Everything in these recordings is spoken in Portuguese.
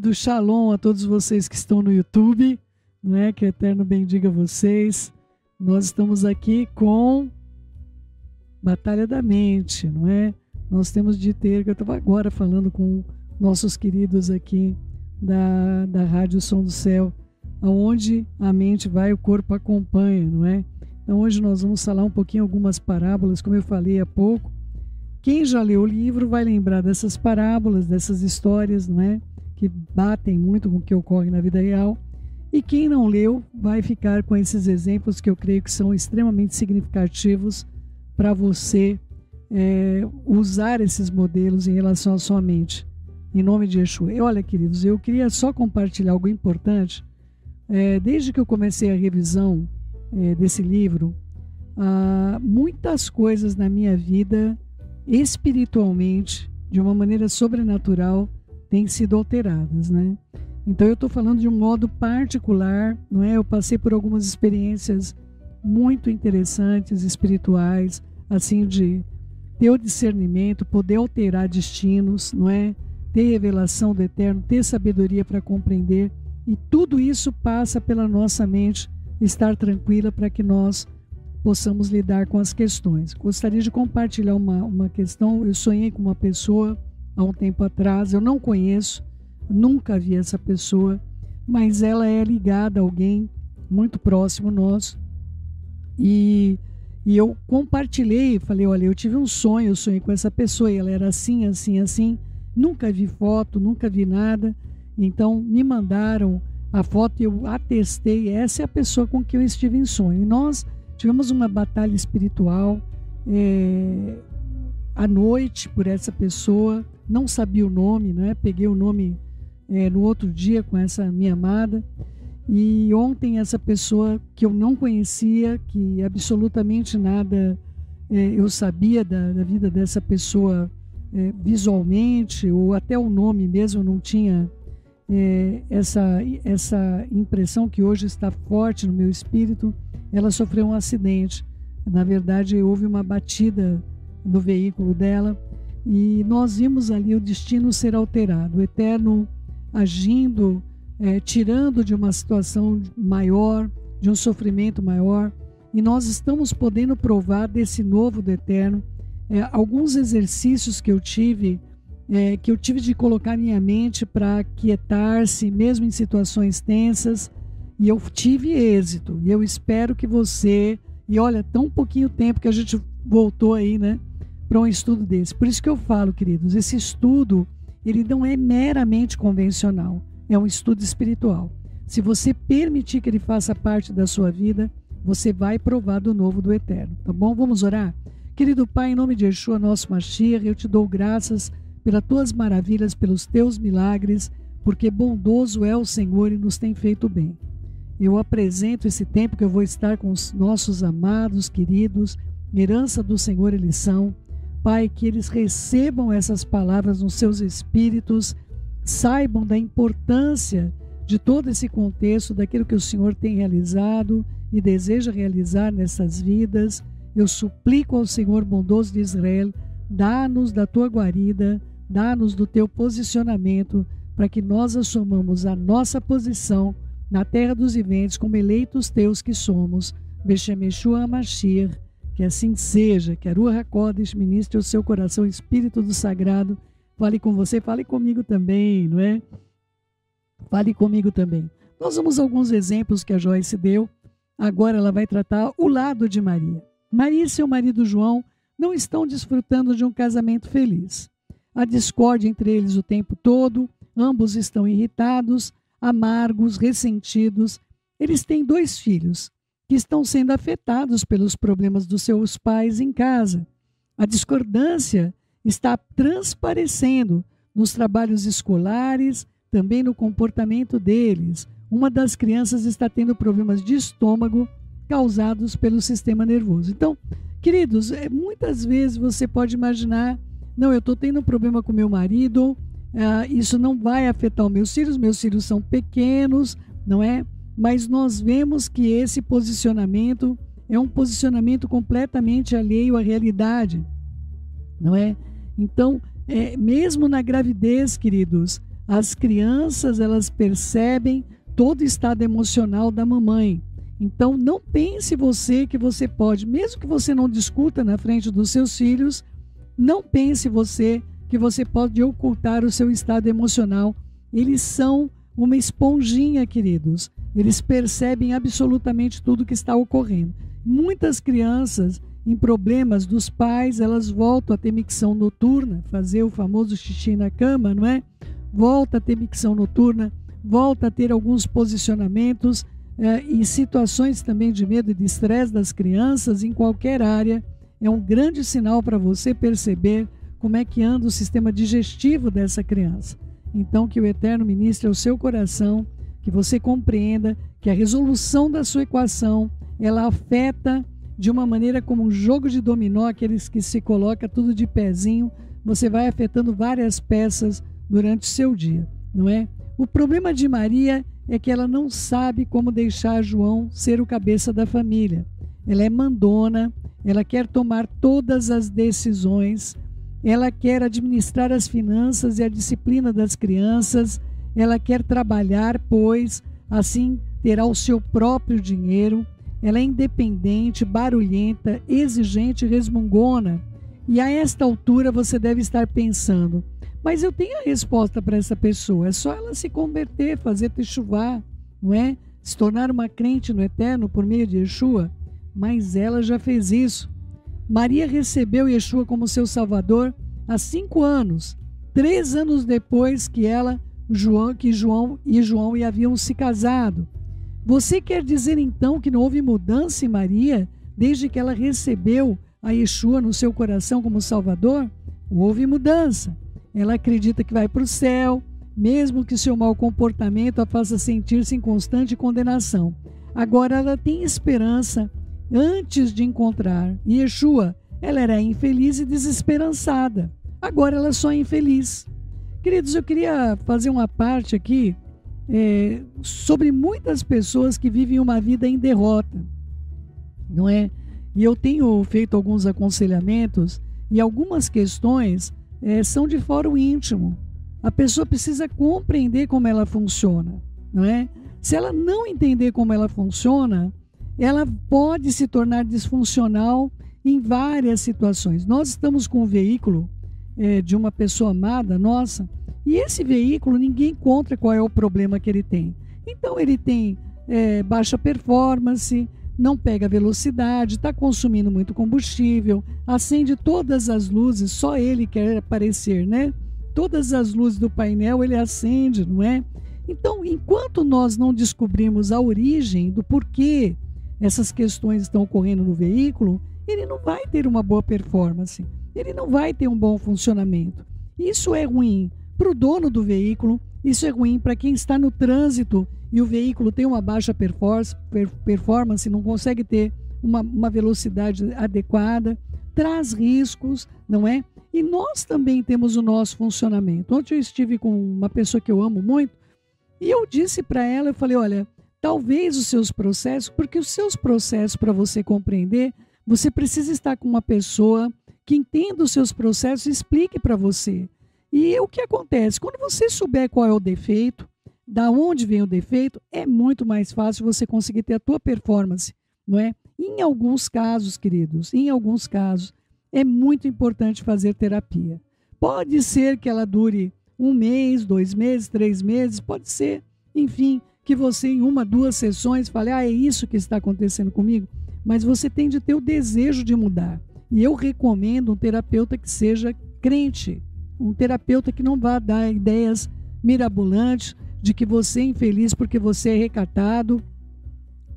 querido Shalom a todos vocês que estão no YouTube, não é? Que o Eterno bendiga vocês. Nós estamos aqui com Batalha da Mente, não é? Nós temos de ter, eu estava agora falando com nossos queridos aqui da Rádio Som do Céu, aonde a mente vai, o corpo acompanha, não é? Então hoje nós vamos falar um pouquinho algumas parábolas, como eu falei há pouco. Quem já leu o livro vai lembrar dessas parábolas, dessas histórias, não é? Que batem muito com o que ocorre na vida real. E quem não leu vai ficar com esses exemplos que eu creio que são extremamente significativos para você usar esses modelos em relação à sua mente. Em nome de Yeshua. E olha, queridos, eu queria só compartilhar algo importante. Desde que eu comecei a revisão desse livro, muitas coisas na minha vida, espiritualmente, de uma maneira sobrenatural, têm sido alteradas, né? Então eu estou falando de um modo particular, não é? Eu passei por algumas experiências muito interessantes, espirituais, assim, de ter o discernimento, poder alterar destinos, não é? Ter revelação do Eterno, ter sabedoria para compreender, e tudo isso passa pela nossa mente estar tranquila para que nós possamos lidar com as questões. Gostaria de compartilhar uma questão. Eu sonhei com uma pessoa há um tempo atrás, eu não conheço, nunca vi essa pessoa, mas ela é ligada a alguém muito próximo nosso, e eu compartilhei, falei, olha, eu tive um sonho, eu sonhei com essa pessoa, e ela era assim, assim, assim, nunca vi foto, nunca vi nada, então me mandaram a foto e eu atestei, essa é a pessoa com quem eu estive em sonho, e nós tivemos uma batalha espiritual à noite por essa pessoa, não sabia o nome, né? Peguei o nome no outro dia com essa minha amada, e ontem essa pessoa que eu não conhecia, que absolutamente nada eu sabia da vida dessa pessoa visualmente, ou até o nome mesmo, eu não tinha essa impressão que hoje está forte no meu espírito. Ela sofreu um acidente, na verdade houve uma batida no veículo dela, e nós vimos ali o destino ser alterado, o Eterno agindo, tirando de uma situação maior, de um sofrimento maior, e nós estamos podendo provar desse novo do Eterno. Alguns exercícios que eu tive de colocar minha mente para quietar-se, mesmo em situações tensas, e eu tive êxito, e eu espero que você, e olha, tão pouquinho tempo que a gente voltou aí, né, para um estudo desse. Por isso que eu falo, queridos, esse estudo, ele não é meramente convencional, é um estudo espiritual. Se você permitir que ele faça parte da sua vida, você vai provar do novo do Eterno, tá bom? Vamos orar? Querido Pai, em nome de Yeshua, nosso Mashiach, eu te dou graças pelas tuas maravilhas, pelos teus milagres, porque bondoso é o Senhor e nos tem feito bem. Eu apresento esse tempo que eu vou estar com os nossos amados, queridos, herança do Senhor eles são. Pai, que eles recebam essas palavras nos seus espíritos, saibam da importância de todo esse contexto, daquilo que o Senhor tem realizado e deseja realizar nessas vidas. Eu suplico ao Senhor bondoso de Israel, dá-nos da tua guarida, dá-nos do teu posicionamento, para que nós assumamos a nossa posição na terra dos viventes, como eleitos teus que somos. Beshem Yeshua Mashiach, que assim seja, que a Ruach HaKodesh ministre o seu coração, Espírito do Sagrado, fale com você, fale comigo também, não é? Fale comigo também. Nós vamos a alguns exemplos que a Joyce deu, agora ela vai tratar o lado de Maria. Maria e seu marido João não estão desfrutando de um casamento feliz. Há discórdia entre eles o tempo todo, ambos estão irritados, amargos, ressentidos. Eles têm 2 filhos que estão sendo afetados pelos problemas dos seus pais em casa. A discordância está transparecendo nos trabalhos escolares, também no comportamento deles. Uma das crianças está tendo problemas de estômago causados pelo sistema nervoso. Então, queridos, muitas vezes você pode imaginar, não, eu estou tendo um problema com meu marido, isso não vai afetar os meus filhos são pequenos, não é? Mas nós vemos que esse posicionamento é um posicionamento completamente alheio à realidade, não é? Então, mesmo na gravidez, queridos, As crianças, elas percebem todo o estado emocional da mamãe. Então, não pense você que você pode, mesmo que você não discuta na frente dos seus filhos, não pense você que você pode ocultar o seu estado emocional. Eles são uma esponjinha, queridos. Eles percebem absolutamente tudo que está ocorrendo. Muitas crianças em problemas dos pais, elas voltam a ter micção noturna, fazer o famoso xixi na cama, não é? Volta a ter micção noturna, volta a ter alguns posicionamentos e situações também de medo e de estresse das crianças em qualquer área. É um grande sinal para você perceber como é que anda o sistema digestivo dessa criança. Então, que o Eterno ministre ao seu coração, que você compreenda que a resolução da sua equação, ela afeta de uma maneira como um jogo de dominó, aqueles que se coloca tudo de pezinho, você vai afetando várias peças durante o seu dia, não é? O problema de Maria é que ela não sabe como deixar João ser o cabeça da família. Ela é mandona, ela quer tomar todas as decisões, ela quer administrar as finanças e a disciplina das crianças, ela quer trabalhar, pois assim terá o seu próprio dinheiro. Ela é independente, barulhenta, exigente e resmungona. E a esta altura você deve estar pensando, mas eu tenho a resposta para essa pessoa, é só ela se converter, fazer techuvá, não é? Se tornar uma crente no Eterno por meio de Yeshua. Mas ela já fez isso. Maria recebeu Yeshua como seu Salvador há 5 anos, 3 anos depois que João haviam se casado. Você quer dizer então que não houve mudança em Maria desde que ela recebeu a Yeshua no seu coração como Salvador? Houve mudança. Ela acredita que vai para o céu, mesmo que seu mau comportamento a faça sentir-se em constante condenação. Agora ela tem esperança antes de encontrar Yeshua. Ela era infeliz e desesperançada. Agora ela só é infeliz. Queridos, eu queria fazer uma parte aqui sobre muitas pessoas que vivem uma vida em derrota, não é? E eu tenho feito alguns aconselhamentos e algumas questões são de fora o íntimo. A pessoa precisa compreender como ela funciona, não é? Se ela não entender como ela funciona, ela pode se tornar disfuncional em várias situações. Nós estamos com um veículo de uma pessoa amada nossa, e esse veículo ninguém encontra qual é o problema que ele tem. Então ele tem baixa performance, não pega velocidade, está consumindo muito combustível, acende todas as luzes, só ele quer aparecer, né? Todas as luzes do painel ele acende, não é? Então, enquanto nós não descobrimos a origem do porquê essas questões estão ocorrendo no veículo, ele não vai ter uma boa performance, ele não vai ter um bom funcionamento. Isso é ruim para o dono do veículo, isso é ruim para quem está no trânsito e o veículo tem uma baixa performance, não consegue ter uma velocidade adequada, traz riscos, não é? E nós também temos o nosso funcionamento. Ontem eu estive com uma pessoa que eu amo muito e eu disse para ela, eu falei, olha, talvez os seus processos, porque os seus processos, para você compreender, você precisa estar com uma pessoa que entenda os seus processos e explique para você. E o que acontece? Quando você souber qual é o defeito, da onde vem o defeito, é muito mais fácil você conseguir ter a tua performance, não é? Em alguns casos, queridos, em alguns casos, é muito importante fazer terapia. Pode ser que ela dure 1 mês, 2 meses, 3 meses, pode ser, enfim, que você em 1, 2 sessões fale, é isso que está acontecendo comigo, mas você tem de ter o desejo de mudar. E eu recomendo um terapeuta que seja crente, um terapeuta que não vá dar ideias mirabolantes de que você é infeliz porque você é recatado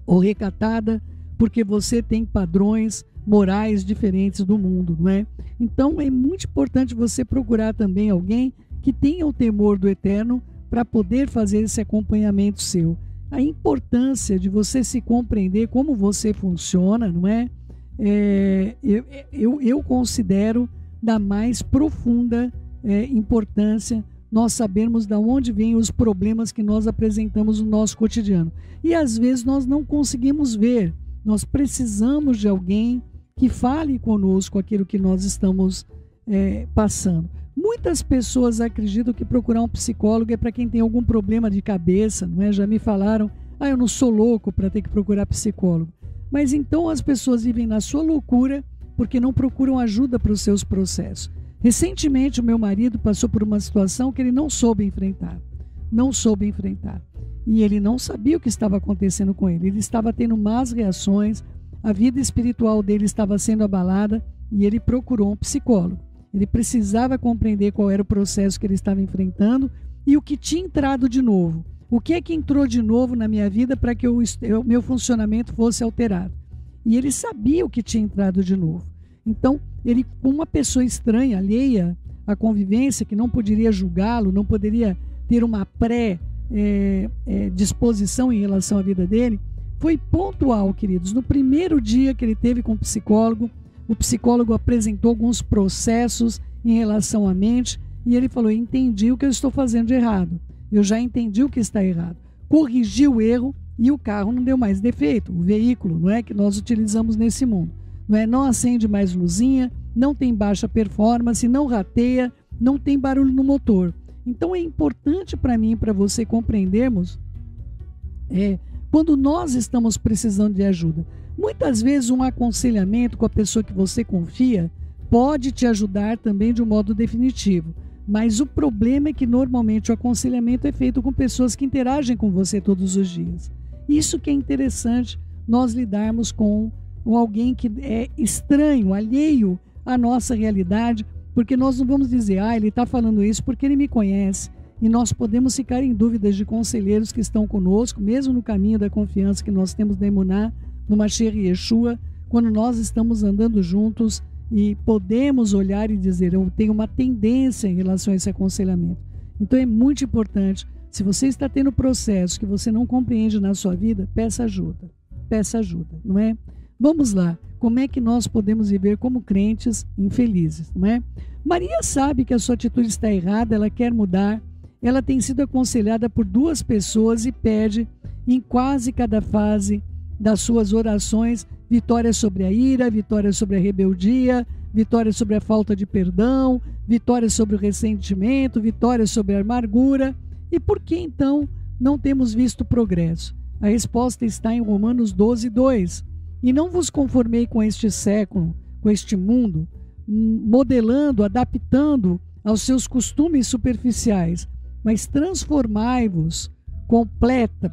ou recatada porque você tem padrões morais diferentes do mundo, não é? Então é muito importante você procurar também alguém que tenha o temor do Eterno para poder fazer esse acompanhamento seu. A importância de você se compreender como você funciona, não é? Eu considero da mais profunda importância nós sabermos de onde vêm os problemas que nós apresentamos no nosso cotidiano. E às vezes nós não conseguimos ver, nós precisamos de alguém que fale conosco aquilo que nós estamos passando. Muitas pessoas acreditam que procurar um psicólogo é para quem tem algum problema de cabeça, não é? Já me falaram, eu não sou louco para ter que procurar psicólogo. Mas então as pessoas vivem na sua loucura porque não procuram ajuda para os seus processos. Recentemente o meu marido passou por uma situação que ele não soube enfrentar. E ele não sabia o que estava acontecendo com ele. Ele estava tendo más reações, a vida espiritual dele estava sendo abalada e ele procurou um psicólogo. Ele precisava compreender qual era o processo que ele estava enfrentando e o que tinha entrado de novo. O que é que entrou de novo na minha vida para que o meu funcionamento fosse alterado? E ele sabia o que tinha entrado de novo. Então, ele, como uma pessoa estranha, alheia à convivência, que não poderia julgá-lo, não poderia ter uma disposição em relação à vida dele, foi pontual, queridos. No primeiro dia que ele teve com o psicólogo apresentou alguns processos em relação à mente e ele falou: entendi o que eu estou fazendo de errado. Eu já entendi o que está errado. Corrigi o erro e o carro não deu mais defeito. O veículo, não é, que nós utilizamos nesse mundo. Não acende mais luzinha, não tem baixa performance, não rateia, não tem barulho no motor. Então é importante para mim e para você compreendermos quando nós estamos precisando de ajuda. Muitas vezes um aconselhamento com a pessoa que você confia pode te ajudar também de um modo definitivo. Mas o problema é que normalmente o aconselhamento é feito com pessoas que interagem com você todos os dias. Isso que é interessante, nós lidarmos com alguém que é estranho, alheio à nossa realidade, porque nós não vamos dizer, ele está falando isso porque ele me conhece. E nós podemos ficar em dúvidas de conselheiros que estão conosco, mesmo no caminho da confiança que nós temos da Emuná, no Mashiach Yeshua, quando nós estamos andando juntos e podemos olhar e dizer, eu tenho uma tendência em relação a esse aconselhamento. Então é muito importante, se você está tendo processo que você não compreende na sua vida, peça ajuda, não é? Vamos lá, como é que nós podemos viver como crentes infelizes, não é? Maria sabe que a sua atitude está errada, ela quer mudar, ela tem sido aconselhada por 2 pessoas e pede em quase cada fase das suas orações vitória sobre a ira, vitória sobre a rebeldia, vitória sobre a falta de perdão, vitória sobre o ressentimento, vitória sobre a amargura. E por que então não temos visto progresso? A resposta está em Romanos 12:2. E não vos conformei com este século, com este mundo, modelando, adaptando aos seus costumes superficiais, mas transformai-vos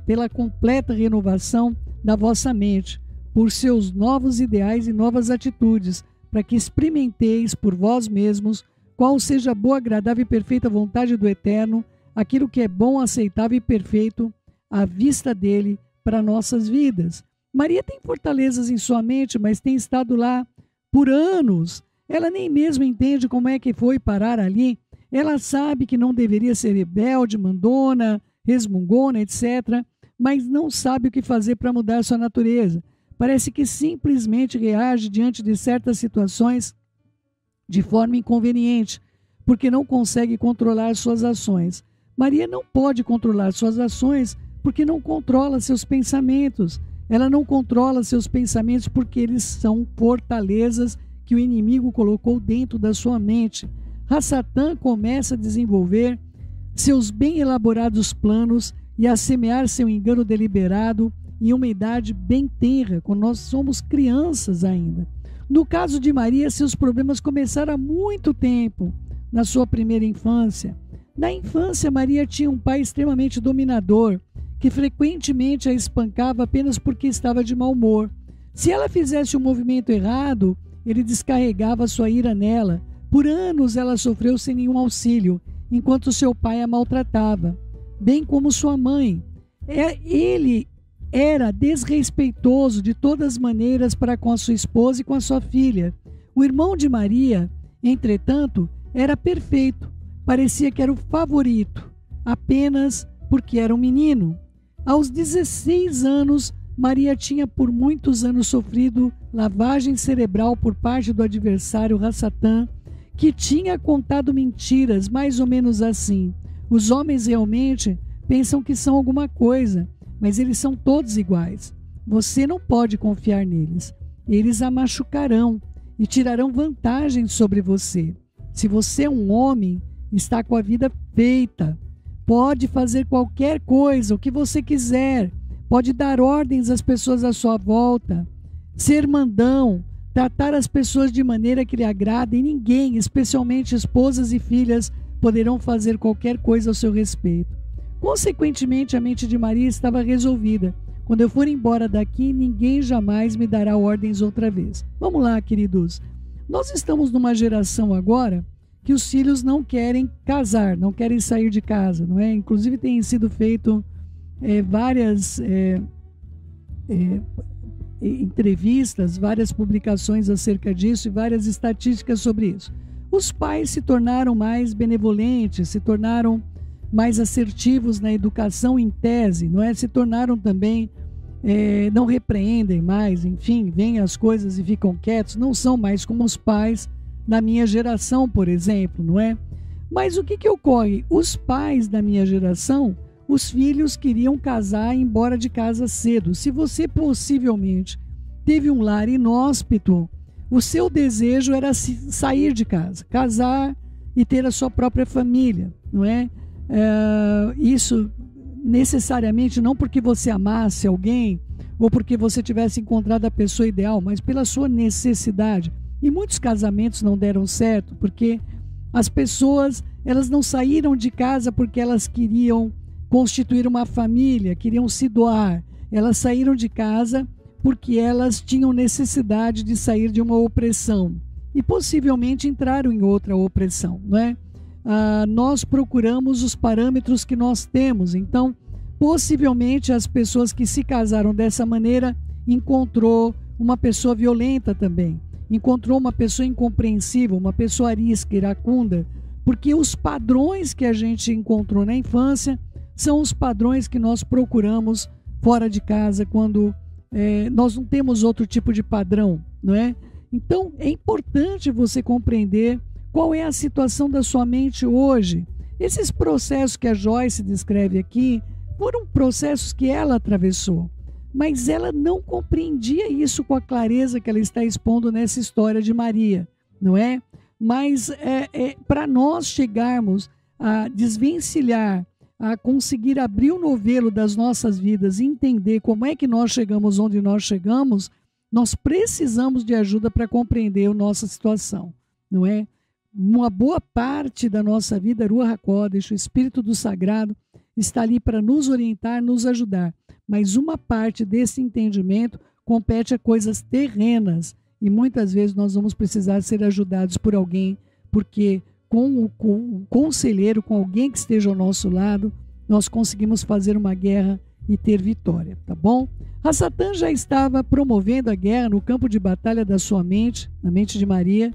pela completa renovação da vossa mente, por seus novos ideais e novas atitudes, para que experimenteis por vós mesmos qual seja a boa, agradável e perfeita vontade do Eterno, aquilo que é bom, aceitável e perfeito à vista dele para nossas vidas. Maria tem fortalezas em sua mente, mas tem estado lá por anos. Ela nem mesmo entende como é que foi parar ali. Ela sabe que não deveria ser rebelde, mandona, resmungona, etc., mas não sabe o que fazer para mudar sua natureza. Parece que simplesmente reage diante de certas situações de forma inconveniente, porque não consegue controlar suas ações. Maria não pode controlar suas ações porque não controla seus pensamentos. Ela não controla seus pensamentos porque eles são fortalezas que o inimigo colocou dentro da sua mente. Satã começa a desenvolver seus bem elaborados planos e a semear seu engano deliberado em uma idade bem tenra, quando nós somos crianças ainda. No caso de Maria, seus problemas começaram há muito tempo, na sua primeira infância. Na infância, Maria tinha um pai extremamente dominador, que frequentemente a espancava apenas porque estava de mau humor. Se ela fizesse um movimento errado, ele descarregava sua ira nela. Por anos ela sofreu sem nenhum auxílio, enquanto seu pai a maltratava, bem como sua mãe. Ele era desrespeitoso de todas as maneiras para com a sua esposa e com a sua filha. O irmão de Maria, entretanto, era perfeito. Parecia que era o favorito, apenas porque era um menino. Aos 16 anos, Maria tinha por muitos anos sofrido lavagem cerebral por parte do adversário Satã, que tinha contado mentiras, mais ou menos assim: os homens realmente pensam que são alguma coisa, mas eles são todos iguais. Você não pode confiar neles. Eles a machucarão e tirarão vantagem sobre você. Se você é um homem, está com a vida feita, pode fazer qualquer coisa, o que você quiser, pode dar ordens às pessoas à sua volta, ser mandão, tratar as pessoas de maneira que lhe agrada, e ninguém, especialmente esposas e filhas, poderão fazer qualquer coisa ao seu respeito. Consequentemente, a mente de Maria estava resolvida. Quando eu for embora daqui, ninguém jamais me dará ordens outra vez. Vamos lá, queridos. Nós estamos numa geração agora que os filhos não querem casar, não querem sair de casa, não é? Inclusive tem sido feito várias entrevistas, várias publicações acerca disso e várias estatísticas sobre isso. Os pais se tornaram mais benevolentes, se tornaram mais assertivos na educação em tese, não é? Se tornaram também, não repreendem mais, enfim, veem as coisas e ficam quietos, não são mais como os pais da minha geração, por exemplo, não é? Mas o que ocorre? Os pais da minha geração, os filhos queriam casar e ir embora de casa cedo. Se você possivelmente teve um lar inóspito, o seu desejo era sair de casa, casar e ter a sua própria família, não é? Isso necessariamente não porque você amasse alguém ou porque você tivesse encontrado a pessoa ideal, mas pela sua necessidade. E muitos casamentos não deram certo porque as pessoas, elas não saíram de casa porque elas queriam constituir uma família, queriam se doar. Elas saíram de casa porque elas tinham necessidade de sair de uma opressão e possivelmente entraram em outra opressão, não é? Nós procuramos os parâmetros que nós temos. Então, possivelmente as pessoas que se casaram dessa maneira encontrou uma pessoa violenta também, encontrou uma pessoa incompreensível, uma pessoa arisca, iracunda, porque os padrões que a gente encontrou na infância são os padrões que nós procuramos fora de casa quando nós não temos outro tipo de padrão, não é? Então, é importante você compreender qual é a situação da sua mente hoje. Esses processos que a Joyce descreve aqui foram processos que ela atravessou, mas ela não compreendia isso com a clareza que ela está expondo nessa história de Maria, não é? Mas para nós chegarmos a desvencilhar, a conseguir abrir o novelo das nossas vidas e entender como é que nós chegamos onde nós chegamos, nós precisamos de ajuda para compreender a nossa situação, não é? Uma boa parte da nossa vida, Ruach HaKodesh, o Espírito do Sagrado, está ali para nos orientar, nos ajudar. Mas uma parte desse entendimento compete a coisas terrenas. E muitas vezes nós vamos precisar ser ajudados por alguém, porque com o conselheiro, com alguém que esteja ao nosso lado, nós conseguimos fazer uma guerra e ter vitória, tá bom? Satã já estava promovendo a guerra no campo de batalha da sua mente, na mente de Maria.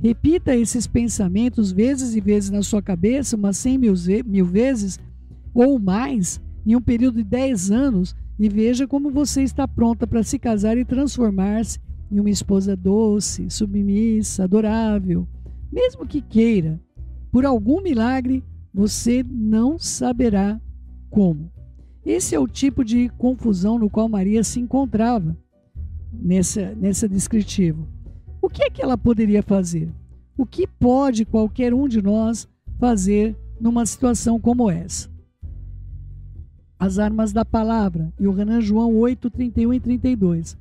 Repita esses pensamentos vezes e vezes na sua cabeça, umas 100 mil vezes ou mais, em um período de 10 anos, e veja como você está pronta para se casar e transformar-se em uma esposa doce, submissa, adorável. Mesmo que queira, por algum milagre, você não saberá como. Esse é o tipo de confusão no qual Maria se encontrava nessa descritivo. O que é que ela poderia fazer? O que pode qualquer um de nós fazer numa situação como essa? As armas da palavra, Yohanan João 8, 31 e 32.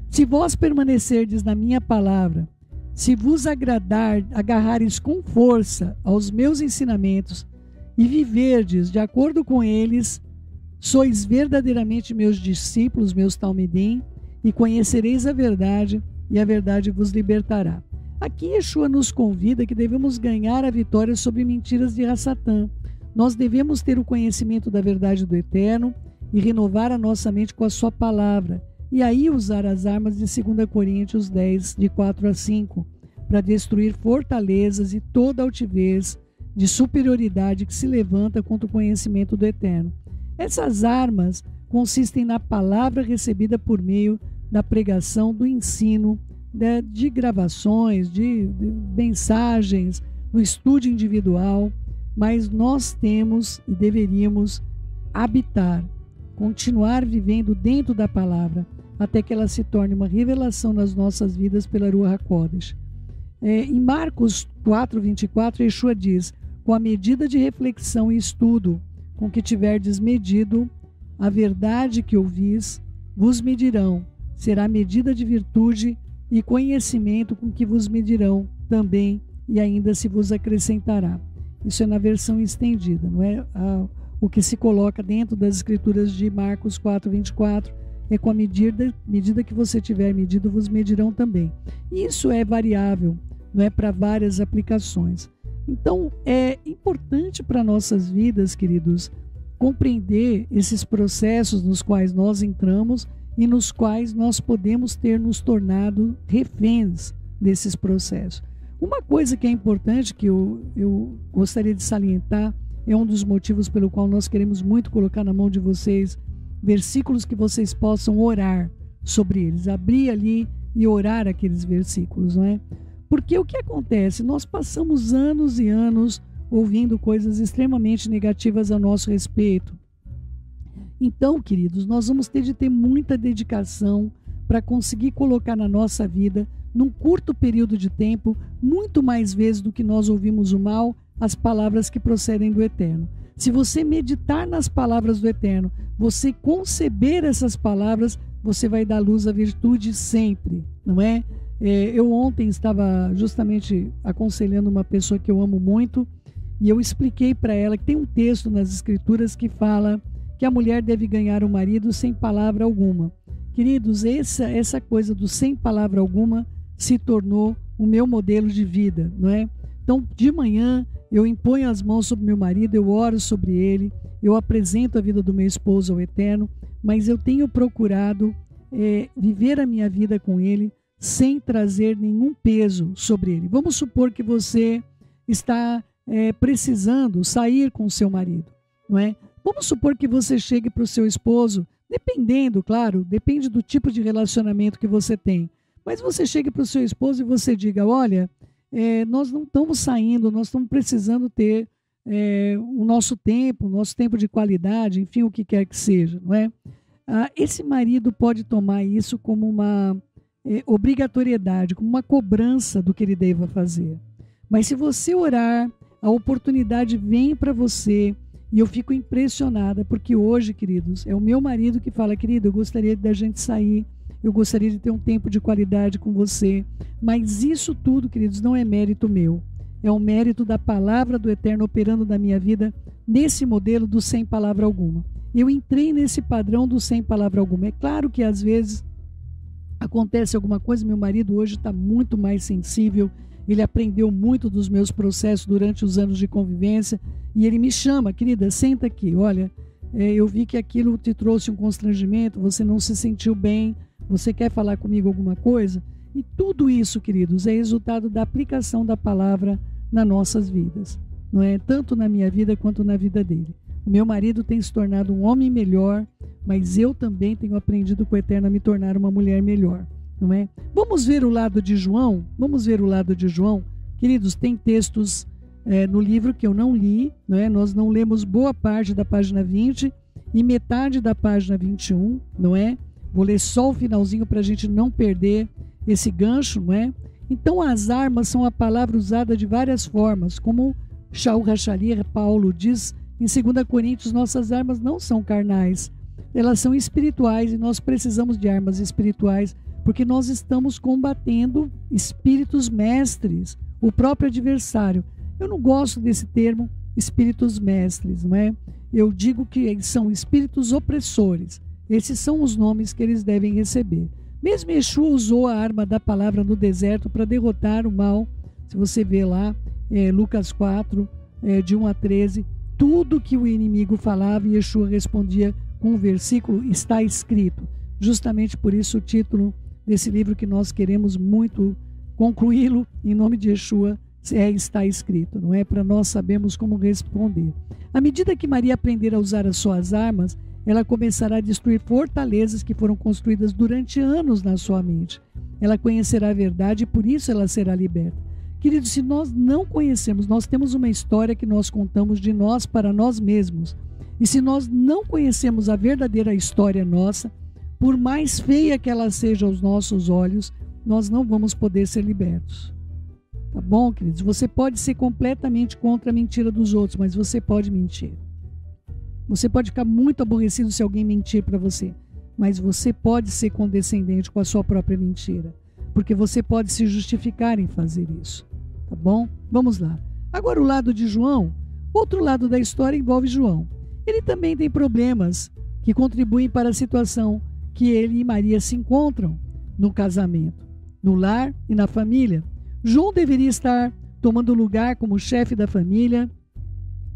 Se vós permanecerdes na minha palavra, se vos agarrares com força aos meus ensinamentos e viverdes de acordo com eles, sois verdadeiramente meus discípulos, meus talmidim, e conhecereis a verdade, e a verdade vos libertará. Aqui Yeshua nos convida que devemos ganhar a vitória sobre mentiras de Satã. Nós devemos ter o conhecimento da verdade do Eterno e renovar a nossa mente com a sua palavra. E aí usar as armas de 2 Coríntios 10, de 4 a 5, para destruir fortalezas e toda altivez de superioridade que se levanta contra o conhecimento do Eterno. Essas armas consistem na palavra recebida por meio da pregação, do ensino, de gravações, de mensagens, no estudo individual, mas nós temos e deveríamos habitar, continuar vivendo dentro da palavra, até que ela se torne uma revelação nas nossas vidas pela Ruach HaKodesh. Em Marcos 4:24, Yeshua diz: com a medida de reflexão e estudo com que tiverdes medido, a verdade que ouvis vos medirão. Será medida de virtude e conhecimento com que vos medirão também, e ainda se vos acrescentará. Isso é na versão estendida, não é? O que se coloca dentro das escrituras de Marcos 4:24 é: com a medida que você tiver medido, vos medirão também. Isso é variável, não é, para várias aplicações. Então, é importante para nossas vidas, queridos, compreender esses processos nos quais nós entramos e nos quais nós podemos ter nos tornado reféns desses processos. Uma coisa que é importante, que eu gostaria de salientar, é um dos motivos pelo qual nós queremos muito colocar na mão de vocês versículos que vocês possam orar sobre eles, abrir ali e orar aqueles versículos, não é? Porque o que acontece? Nós passamos anos e anos ouvindo coisas extremamente negativas a nosso respeito. Então, queridos, nós vamos ter de ter muita dedicação para conseguir colocar na nossa vida, num curto período de tempo, muito mais vezes do que nós ouvimos o mal, as palavras que procedem do Eterno. Se você meditar nas palavras do Eterno, você conceber essas palavras, você vai dar luz à virtude sempre, não é? Eu ontem estava justamente aconselhando uma pessoa que eu amo muito, e eu expliquei para ela que tem um texto nas Escrituras que fala que a mulher deve ganhar o marido sem palavra alguma. Queridos, essa coisa do sem palavra alguma se tornou o meu modelo de vida, não é? Então, de manhã, eu imponho as mãos sobre meu marido, eu oro sobre ele, eu apresento a vida do meu esposo ao Eterno, mas eu tenho procurado viver a minha vida com ele sem trazer nenhum peso sobre ele. Vamos supor que você está precisando sair com o seu marido, não é? Vamos supor que você chegue para o seu esposo, dependendo, claro, depende do tipo de relacionamento que você tem, mas você chegue para o seu esposo e você diga: olha, nós não estamos saindo, nós estamos precisando ter o nosso tempo de qualidade, enfim, o que quer que seja, não é? Esse marido pode tomar isso como uma obrigatoriedade, como uma cobrança do que ele deva fazer. Mas se você orar, a oportunidade vem para você. E eu fico impressionada, porque hoje, queridos, é o meu marido que fala: querido, eu gostaria da gente sair, eu gostaria de ter um tempo de qualidade com você. Mas isso tudo, queridos, não é mérito meu. É o mérito da palavra do Eterno operando na minha vida, nesse modelo do sem palavra alguma. Eu entrei nesse padrão do sem palavra alguma. É claro que às vezes acontece alguma coisa, meu marido hoje está muito mais sensível, ele aprendeu muito dos meus processos durante os anos de convivência, e ele me chama: querida, senta aqui, olha, eu vi que aquilo te trouxe um constrangimento, você não se sentiu bem, você quer falar comigo alguma coisa? E tudo isso, queridos, é resultado da aplicação da palavra nas nossas vidas, não é? Tanto na minha vida quanto na vida dele. O meu marido tem se tornado um homem melhor, mas eu também tenho aprendido com o Eterno a me tornar uma mulher melhor, não é? Vamos ver o lado de João? Vamos ver o lado de João? Queridos, tem textos no livro que eu não li, não é? Nós não lemos boa parte da página 20 e metade da página 21, não é? Vou ler só o finalzinho para a gente não perder esse gancho, não é? Então, as armas são a palavra usada de várias formas, como Shaul Hachaliah, Paulo, diz em 2 Coríntios: nossas armas não são carnais, elas são espirituais, e nós precisamos de armas espirituais, porque nós estamos combatendo espíritos mestres, o próprio adversário. Eu não gosto desse termo espíritos mestres, não é? Eu digo que são espíritos opressores. Esses são os nomes que eles devem receber. Mesmo Yeshua usou a arma da palavra no deserto para derrotar o mal. Se você vê lá, Lucas 4, de 1 a 13, tudo que o inimigo falava, Yeshua respondia com o versículo: está escrito. Justamente por isso o título desse livro, que nós queremos muito concluí-lo em nome de Yeshua, está escrito, não é? Para nós sabermos como responder. À medida que Maria aprender a usar as suas armas, ela começará a destruir fortalezas que foram construídas durante anos na sua mente. Ela conhecerá a verdade e por isso ela será liberta. Queridos, se nós não conhecemos, nós temos uma história que nós contamos de nós para nós mesmos. E se nós não conhecemos a verdadeira história nossa, por mais feia que ela seja aos nossos olhos, nós não vamos poder ser libertos. Tá bom, queridos? Você pode ser completamente contra a mentira dos outros, mas você pode mentir. Você pode ficar muito aborrecido se alguém mentir para você, mas você pode ser condescendente com a sua própria mentira, porque você pode se justificar em fazer isso. Tá bom? Vamos lá. Agora o lado de João, outro lado da história envolve João. Ele também tem problemas que contribuem para a situação que ele e Maria se encontram no casamento, no lar e na família. João deveria estar tomando lugar como chefe da família.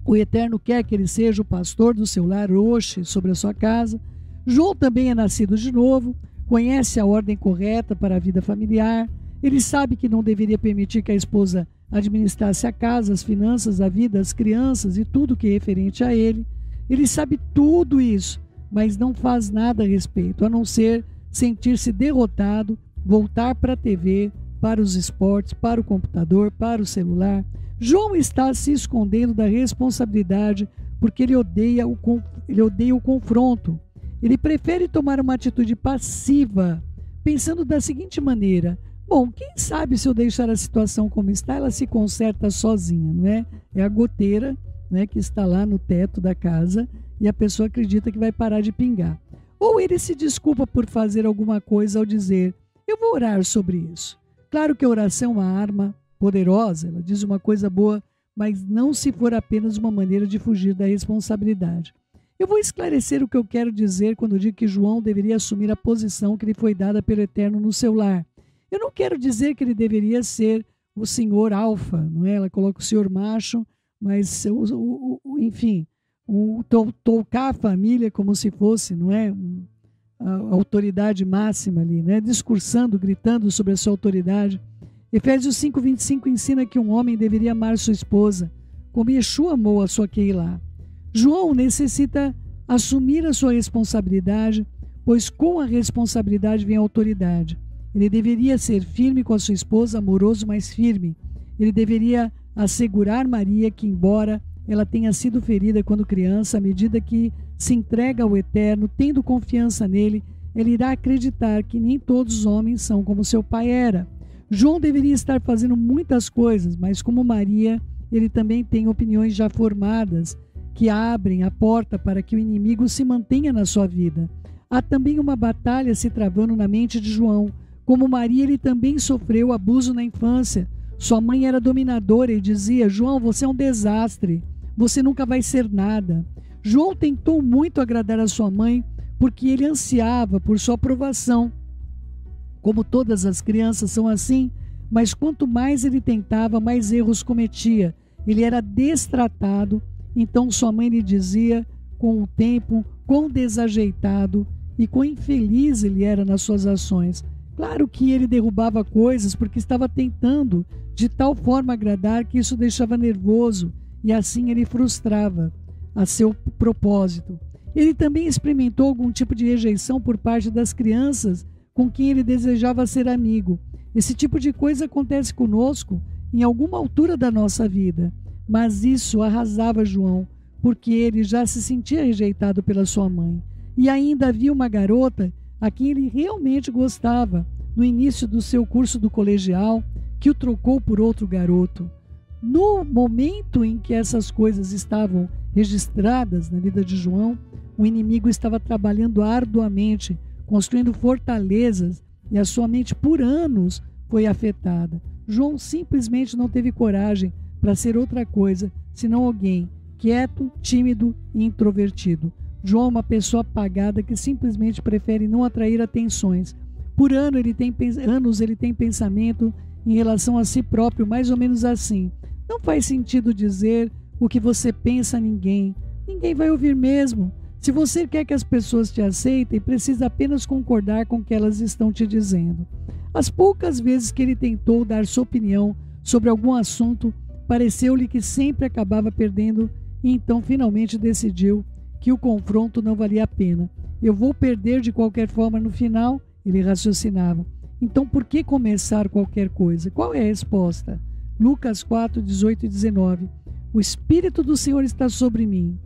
O Eterno quer que ele seja o pastor do seu lar, hoje, sobre a sua casa. João também é nascido de novo, conhece a ordem correta para a vida familiar. Ele sabe que não deveria permitir que a esposa administrasse a casa, as finanças, a vida, as crianças e tudo que é referente a ele. Ele sabe tudo isso, mas não faz nada a respeito, a não ser sentir-se derrotado, voltar para a TV, para os esportes, para o computador, para o celular. João está se escondendo da responsabilidade porque ele odeia o confronto. Ele prefere tomar uma atitude passiva, pensando da seguinte maneira: bom, quem sabe se eu deixar a situação como está, ela se conserta sozinha, não é? É a goteira, né, que está lá no teto da casa e a pessoa acredita que vai parar de pingar. Ou ele se desculpa por fazer alguma coisa ao dizer: eu vou orar sobre isso. Claro que a oração é uma arma poderosa, ela diz uma coisa boa, mas não se for apenas uma maneira de fugir da responsabilidade. Eu vou esclarecer o que eu quero dizer quando digo que João deveria assumir a posição que lhe foi dada pelo Eterno no seu lar. Eu não quero dizer que ele deveria ser o senhor alfa, não é? Ela coloca o senhor macho, mas, enfim, tocar a família como se fosse, não é? A autoridade máxima ali, né? Discursando, gritando sobre a sua autoridade. Efésios 5:25 ensina que um homem deveria amar sua esposa, como Yeshua amou a sua Keilah. João necessita assumir a sua responsabilidade, pois com a responsabilidade vem a autoridade. Ele deveria ser firme com a sua esposa, amoroso, mas firme. Ele deveria assegurar Maria que, embora ela tenha sido ferida quando criança, à medida que se entrega ao Eterno, tendo confiança nele, ele irá acreditar que nem todos os homens são como seu pai era. João deveria estar fazendo muitas coisas, mas como Maria, ele também tem opiniões já formadas que abrem a porta para que o inimigo se mantenha na sua vida. Há também uma batalha se travando na mente de João. Como Maria, ele também sofreu abuso na infância. Sua mãe era dominadora e dizia: João, você é um desastre, você nunca vai ser nada. João tentou muito agradar a sua mãe porque ele ansiava por sua aprovação. Como todas as crianças são assim, mas quanto mais ele tentava, mais erros cometia. Ele era destratado, então sua mãe lhe dizia, com o tempo, quão desajeitado e quão infeliz ele era nas suas ações. Claro que ele derrubava coisas porque estava tentando de tal forma agradar que isso deixava nervoso e assim ele frustrava a seu propósito. Ele também experimentou algum tipo de rejeição por parte das crianças com quem ele desejava ser amigo. Esse tipo de coisa acontece conosco em alguma altura da nossa vida, mas isso arrasava João, porque ele já se sentia rejeitado pela sua mãe. E ainda havia uma garota a quem ele realmente gostava, no início do seu curso do colegial, que o trocou por outro garoto. No momento em que essas coisas estavam registradas na vida de João, o inimigo estava trabalhando arduamente, construindo fortalezas, e a sua mente por anos foi afetada. João simplesmente não teve coragem para ser outra coisa, senão alguém quieto, tímido e introvertido. João é uma pessoa apagada que simplesmente prefere não atrair atenções. Por anos ele tem pensamento em relação a si próprio, mais ou menos assim: não faz sentido dizer o que você pensa a ninguém. Ninguém vai ouvir mesmo. Se você quer que as pessoas te aceitem, precisa apenas concordar com o que elas estão te dizendo. As poucas vezes que ele tentou dar sua opinião sobre algum assunto, pareceu-lhe que sempre acabava perdendo e então finalmente decidiu que o confronto não valia a pena. Eu vou perder de qualquer forma no final, ele raciocinava. Então por que começar qualquer coisa? Qual é a resposta? Lucas 4, 18 e 19. O Espírito do Senhor está sobre mim.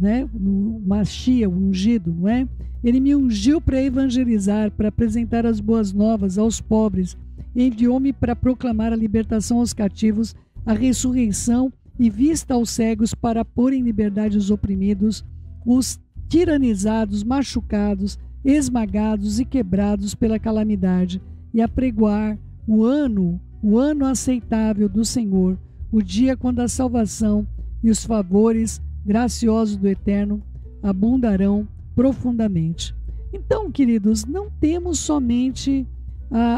né? No Machia, o ungido, não é? Ele me ungiu para evangelizar, para apresentar as boas novas aos pobres. Enviou-me para proclamar a libertação aos cativos, a ressurreição e vista aos cegos, para pôr em liberdade os oprimidos, os tiranizados, machucados, esmagados e quebrados pela calamidade, e apregoar o ano aceitável do Senhor, o dia quando a salvação e os favores graciosos do Eterno abundarão profundamente. Então, queridos, não temos somente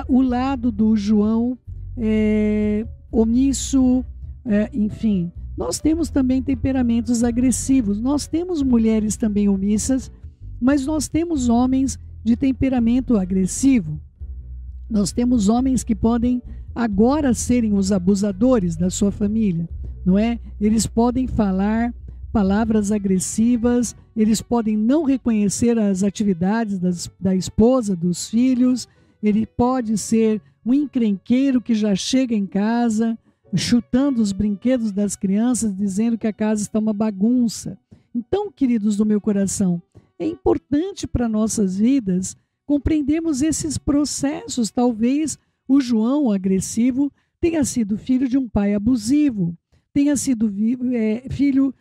o lado do João omisso, enfim, nós temos também temperamentos agressivos, nós temos mulheres também omissas, mas nós temos homens de temperamento agressivo. Nós temos homens que podem agora serem os abusadores da sua família, não é? Eles podem falar palavras agressivas, eles podem não reconhecer as atividades da esposa, dos filhos, ele pode ser um encrenqueiro que já chega em casa chutando os brinquedos das crianças, dizendo que a casa está uma bagunça. Então, queridos do meu coração, é importante para nossas vidas compreendermos esses processos. Talvez o João agressivo tenha sido filho de um pai abusivo, tenha sido filho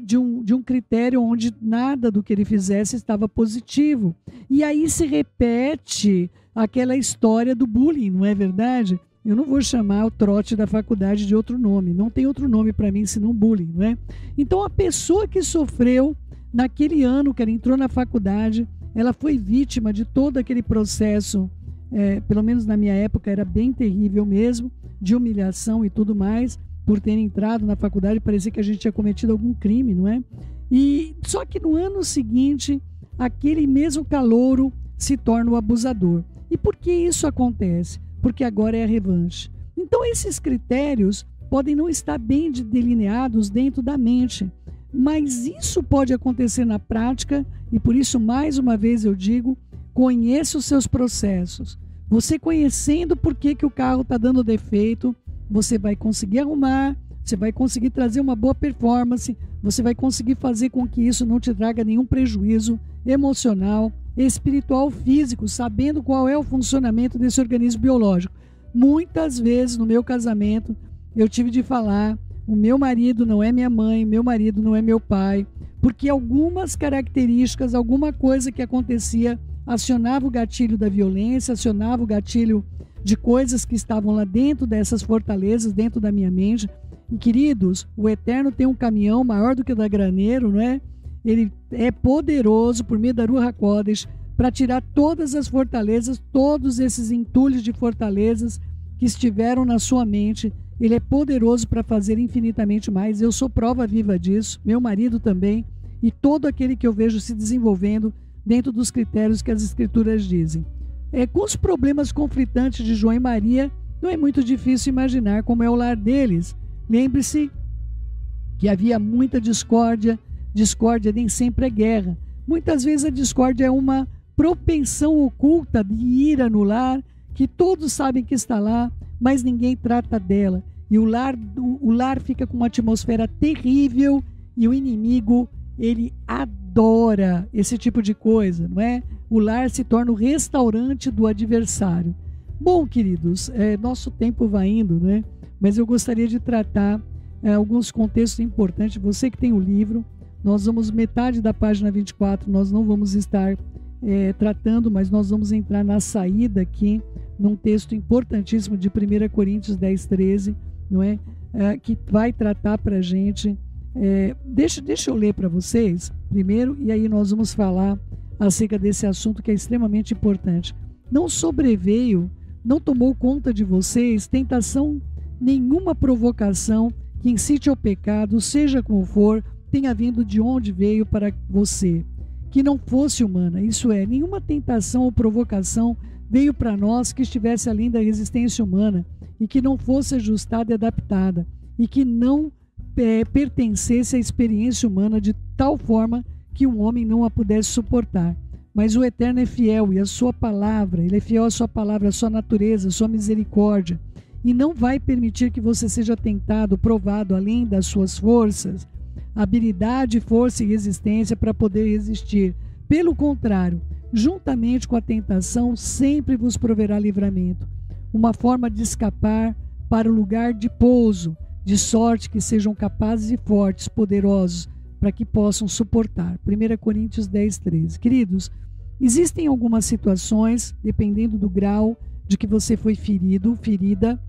de um critério onde nada do que ele fizesse estava positivo. E aí se repete aquela história do bullying, não é verdade? Eu não vou chamar o trote da faculdade de outro nome, não tem outro nome para mim senão bullying, não é? Então a pessoa que sofreu naquele ano que ela entrou na faculdade, ela foi vítima de todo aquele processo, pelo menos na minha época era bem terrível mesmo, de humilhação e tudo mais, por ter entrado na faculdade, parecia que a gente tinha cometido algum crime, não é? E só que no ano seguinte, aquele mesmo calouro se torna o abusador. E por que isso acontece? Porque agora é a revanche. Então esses critérios podem não estar bem delineados dentro da mente, mas isso pode acontecer na prática, e por isso mais uma vez eu digo, conheça os seus processos. Você conhecendo por que o carro está dando defeito, você vai conseguir arrumar, você vai conseguir trazer uma boa performance, você vai conseguir fazer com que isso não te traga nenhum prejuízo emocional, espiritual, físico, sabendo qual é o funcionamento desse organismo biológico. Muitas vezes no meu casamento eu tive de falar, o meu marido não é minha mãe, meu marido não é meu pai, porque algumas características, alguma coisa que acontecia acionava o gatilho da violência, acionava o gatilho de coisas que estavam lá dentro dessas fortalezas, dentro da minha mente. E queridos, o Eterno tem um caminhão maior do que o da Graneiro, não é? Ele é poderoso por meio da Ruach HaKodesh para tirar todas as fortalezas, todos esses entulhos de fortalezas que estiveram na sua mente. Ele é poderoso para fazer infinitamente mais. Eu sou prova viva disso, meu marido também, e todo aquele que eu vejo se desenvolvendo dentro dos critérios que as Escrituras dizem. Com os problemas conflitantes de João e Maria, não é muito difícil imaginar como é o lar deles. Lembre-se que havia muita discórdia. Discórdia nem sempre é guerra. Muitas vezes a discórdia é uma propensão oculta de ira no lar, que todos sabem que está lá, mas ninguém trata dela. E o lar fica com uma atmosfera terrível, e o inimigo, ele adora esse tipo de coisa, não é? O lar se torna o restaurante do adversário. Bom, queridos, nosso tempo vai indo, né? Mas eu gostaria de tratar alguns contextos importantes. Você que tem o livro, nós vamos, metade da página 24, nós não vamos estar tratando, mas nós vamos entrar na saída aqui, num texto importantíssimo de 1 Coríntios 10, 13, não é? Que vai tratar para a gente. Deixa eu ler para vocês primeiro, e aí nós vamos falar acerca desse assunto que é extremamente importante. Não sobreveio, não tomou conta de vocês tentação nenhuma, provocação que incite ao pecado, seja como for, tenha vindo de onde veio para você, que não fosse humana. Isso é, nenhuma tentação ou provocação veio para nós que estivesse além da resistência humana e que não fosse ajustada e adaptada e que não pertencesse à experiência humana de tal forma que um homem não a pudesse suportar. Mas o Eterno é fiel e a sua palavra, ele é fiel à sua palavra, à sua natureza, à sua misericórdia, e não vai permitir que você seja tentado, provado além das suas forças, habilidade, força e resistência para poder resistir. Pelo contrário, juntamente com a tentação, sempre vos proverá livramento, uma forma de escapar para o lugar de pouso, de sorte que sejam capazes e fortes, poderosos, para que possam suportar. 1 Coríntios 10, 13. Queridos, existem algumas situações, dependendo do grau de que você foi ferido, ferida,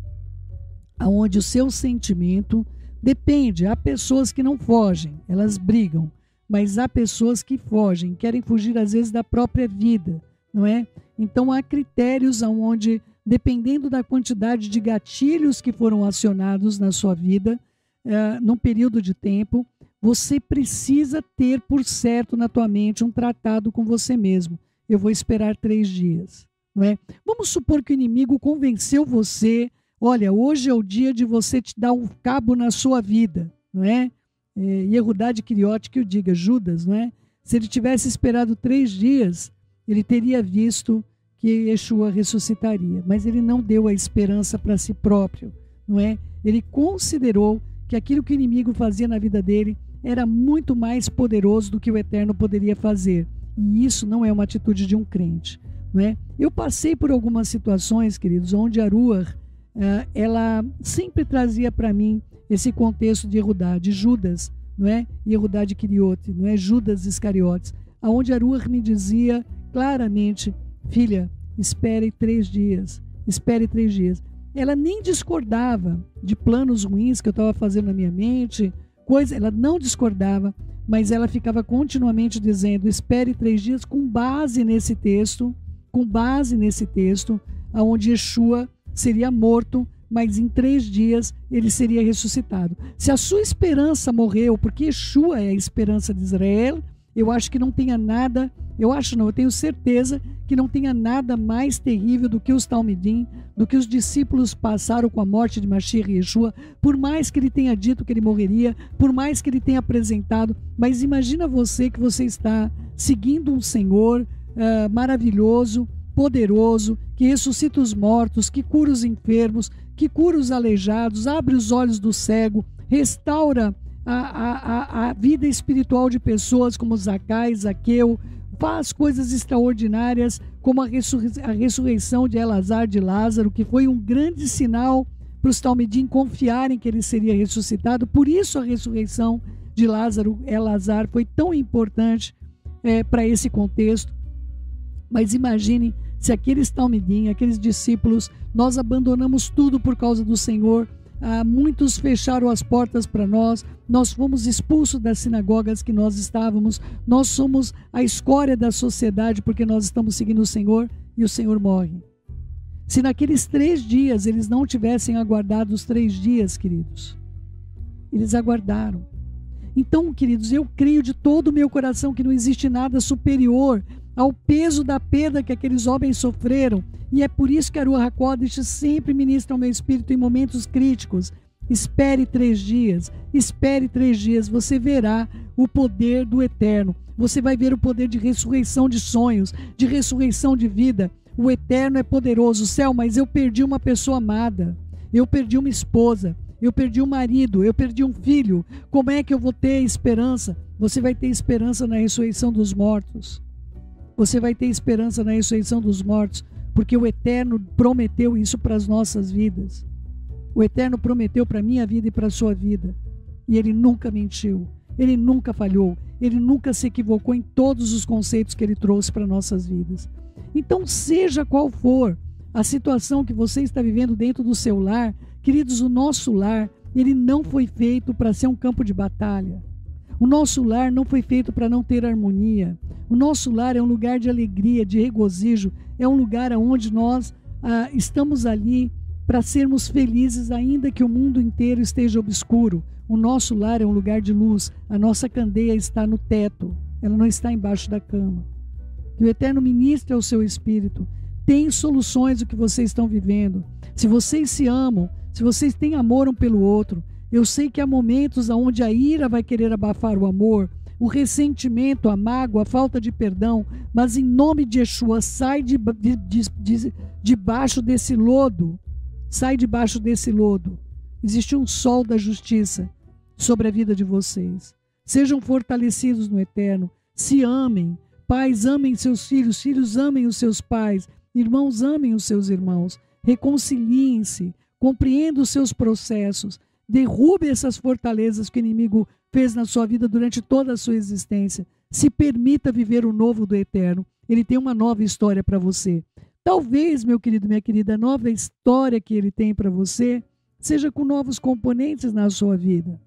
aonde o seu sentimento depende. Há pessoas que não fogem, elas brigam, mas há pessoas que fogem, querem fugir às vezes da própria vida, não é? Então há critérios aonde, dependendo da quantidade de gatilhos que foram acionados na sua vida, num período de tempo, você precisa ter por certo na tua mente um tratado com você mesmo. Eu vou esperar 3 dias, não é? Vamos supor que o inimigo convenceu você, olha, hoje é o dia de você te dar um cabo na sua vida, não é? Yehudá de Queriote que o diga, Judas, não é? Se ele tivesse esperado 3 dias, ele teria visto que Yeshua ressuscitaria, mas ele não deu a esperança para si próprio, não é? Ele considerou que aquilo que o inimigo fazia na vida dele era muito mais poderoso do que o Eterno poderia fazer, e isso não é uma atitude de um crente, não é? Eu passei por algumas situações, queridos, onde a Ruach, ela sempre trazia para mim esse contexto de Yehudá, de Judas, não é? Yehudá de Queriote, não é? Judas Iscariotes, aonde a Ruach me dizia claramente, filha, espere 3 dias, espere 3 dias. Ela nem discordava de planos ruins que eu estava fazendo na minha mente, ela não discordava, mas ela ficava continuamente dizendo, espere 3 dias, com base nesse texto, aonde Yeshua seria morto, mas em 3 dias ele seria ressuscitado. Se a sua esperança morreu, porque Yeshua é a esperança de Israel, eu acho que não tenha nada, eu tenho certeza que não tenha nada mais terrível do que os Talmidim, do que os discípulos passaram com a morte de Mashiach e Yeshua, por mais que ele tenha dito que ele morreria, por mais que ele tenha apresentado, mas imagina você que você está seguindo um Senhor maravilhoso, poderoso, que ressuscita os mortos, que cura os enfermos, que cura os aleijados, abre os olhos do cego, restaura a vida espiritual de pessoas como Zacai, Zaqueu, faz coisas extraordinárias, como a ressurreição de Elazar de Lázaro, que foi um grande sinal para os Talmidim confiarem que ele seria ressuscitado. Por isso a ressurreição de Elazar foi tão importante para esse contexto. Mas imagine se aqueles Talmidim, aqueles discípulos, nós abandonamos tudo por causa do Senhor. Muitos fecharam as portas para nós fomos expulsos das sinagogas que nós estávamos, nós somos a escória da sociedade porque nós estamos seguindo o Senhor e o Senhor morre. Se naqueles 3 dias eles não tivessem aguardado os 3 dias, queridos, eles aguardaram. Então, queridos, eu creio de todo o meu coração que não existe nada superior ao peso da perda que aqueles homens sofreram, e é por isso que a Ruach HaKodesh sempre ministra ao meu espírito em momentos críticos. Espere 3 dias, espere 3 dias, você verá o poder do Eterno, você vai ver o poder de ressurreição de sonhos, de ressurreição de vida. O Eterno é poderoso. Céu, mas eu perdi uma pessoa amada, eu perdi uma esposa, eu perdi um marido, eu perdi um filho, como é que eu vou ter esperança? Você vai ter esperança na ressurreição dos mortos. Você vai ter esperança na ressurreição dos mortos, porque o Eterno prometeu isso para as nossas vidas. O Eterno prometeu para a minha vida e para a sua vida. E Ele nunca mentiu, Ele nunca falhou, Ele nunca se equivocou em todos os conceitos que Ele trouxe para nossas vidas. Então, seja qual for a situação que você está vivendo dentro do seu lar, queridos, o nosso lar, ele não foi feito para ser um campo de batalha. O nosso lar não foi feito para não ter harmonia. O nosso lar é um lugar de alegria, de regozijo, é um lugar onde nós estamos ali para sermos felizes, ainda que o mundo inteiro esteja obscuro. O nosso lar é um lugar de luz, a nossa candeia está no teto, ela não está embaixo da cama. Que o Eterno ministre ao seu espírito. Tem soluções do que vocês estão vivendo. Se vocês se amam, se vocês têm amor um pelo outro, eu sei que há momentos onde a ira vai querer abafar o amor, o ressentimento, a mágoa, a falta de perdão, mas em nome de Yeshua, sai debaixo desse lodo. Sai debaixo desse lodo. Existe um sol da justiça sobre a vida de vocês. Sejam fortalecidos no eterno. Se amem. Pais, amem seus filhos. Filhos, amem os seus pais. Irmãos, amem os seus irmãos. Reconciliem-se. Compreendam os seus processos. Derrube essas fortalezas que o inimigo fez na sua vida durante toda a sua existência. Se permita viver o novo do eterno. Ele tem uma nova história para você. Talvez, meu querido, minha querida, a nova história que ele tem para você seja com novos componentes na sua vida.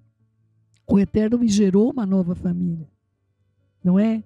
O eterno me gerou uma nova família, não é?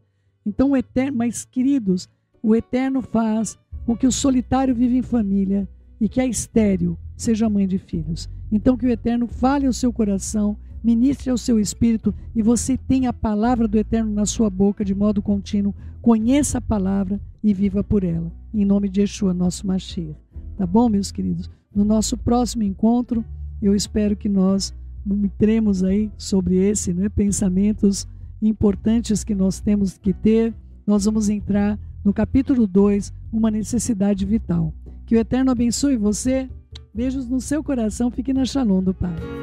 Então o eterno, mas queridos, o eterno faz com que o solitário viva em família e que a estéril seja mãe de filhos. Então que o eterno fale ao seu coração, ministre ao seu espírito e você tenha a palavra do eterno na sua boca de modo contínuo. Conheça a palavra e viva por ela. Em nome de Yeshua, nosso Mashiach. Tá bom, meus queridos? No nosso próximo encontro, eu espero que nós entremos aí sobre esse, né, pensamentos importantes que nós temos que ter. Nós vamos entrar no capítulo 2, uma necessidade vital. Que o eterno abençoe você. Beijos no seu coração. Fique na Shalom do Pai.